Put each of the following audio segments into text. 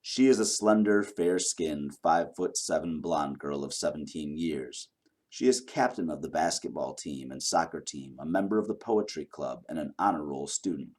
She is a slender, fair-skinned, 5'7" blonde girl of 17 years. She is captain of the basketball team and soccer team, a member of the poetry club, and an honor roll student.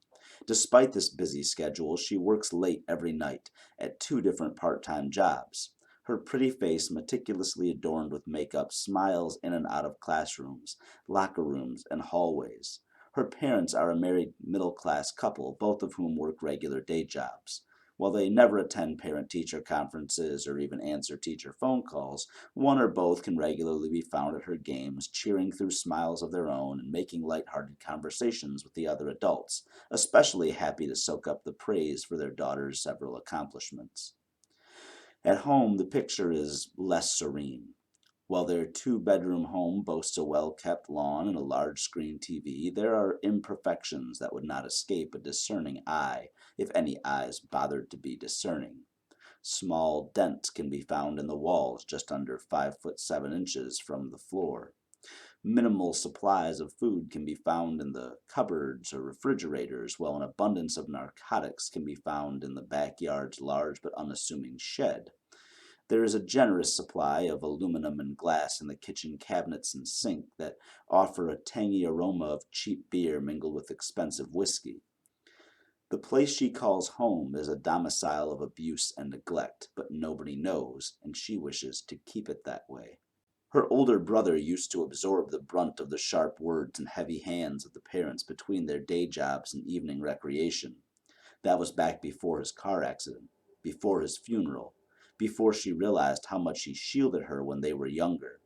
Despite this busy schedule, she works late every night at two different part-time jobs. Her pretty face, meticulously adorned with makeup, smiles in and out of classrooms, locker rooms, and hallways. Her parents are a married middle-class couple, both of whom work regular day jobs. While they never attend parent-teacher conferences or even answer teacher phone calls, one or both can regularly be found at her games, cheering through smiles of their own and making lighthearted conversations with the other adults, especially happy to soak up the praise for their daughter's several accomplishments. At home, the picture is less serene. While their two-bedroom home boasts a well-kept lawn and a large screen TV, there are imperfections that would not escape a discerning eye, if any eyes bothered to be discerning. Small dents can be found in the walls just under 5'7" from the floor. Minimal supplies of food can be found in the cupboards or refrigerators, while an abundance of narcotics can be found in the backyard's large but unassuming shed. There is a generous supply of aluminum and glass in the kitchen cabinets and sink that offer a tangy aroma of cheap beer mingled with expensive whiskey. The place she calls home is a domicile of abuse and neglect, but nobody knows, and she wishes to keep it that way. Her older brother used to absorb the brunt of the sharp words and heavy hands of the parents between their day jobs and evening recreation. That was back before his car accident, before his funeral, before she realized how much he shielded her when they were younger.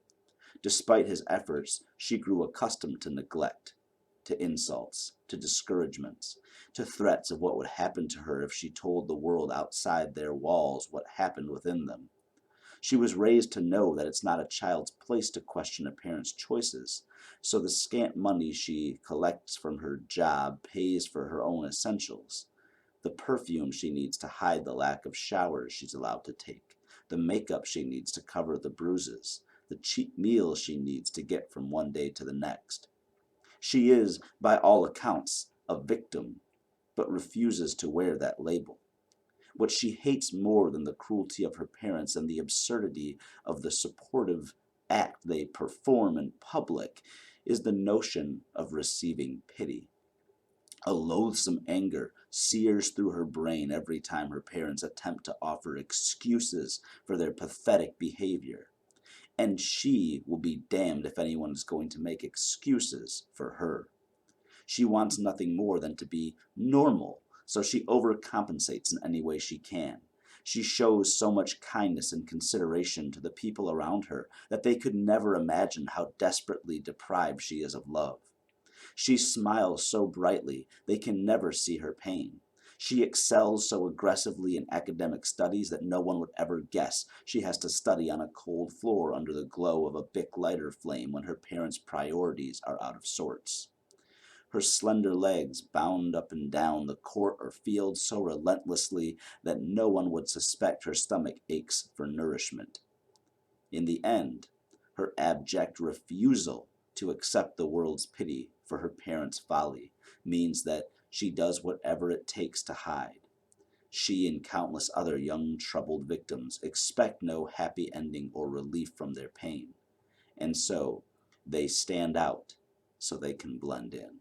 Despite his efforts, she grew accustomed to neglect, to insults, to discouragements, to threats of what would happen to her if she told the world outside their walls what happened within them. She was raised to know that it's not a child's place to question a parent's choices, so the scant money she collects from her job pays for her own essentials. The perfume she needs to hide the lack of showers she's allowed to take, the makeup she needs to cover the bruises, the cheap meals she needs to get from one day to the next. She is, by all accounts, a victim, but refuses to wear that label. What she hates more than the cruelty of her parents and the absurdity of the supportive act they perform in public is the notion of receiving pity. A loathsome anger sears through her brain every time her parents attempt to offer excuses for their pathetic behavior. And she will be damned if anyone is going to make excuses for her. She wants nothing more than to be normal, so she overcompensates in any way she can. She shows so much kindness and consideration to the people around her that they could never imagine how desperately deprived she is of love. She smiles so brightly they can never see her pain. She excels so aggressively in academic studies that no one would ever guess she has to study on a cold floor under the glow of a Bic lighter flame when her parents' priorities are out of sorts. Her slender legs bound up and down the court or field so relentlessly that no one would suspect her stomach aches for nourishment. In the end, her abject refusal to accept the world's pity for her parents' folly means that she does whatever it takes to hide. She and countless other young troubled victims expect no happy ending or relief from their pain, and so they stand out so they can blend in.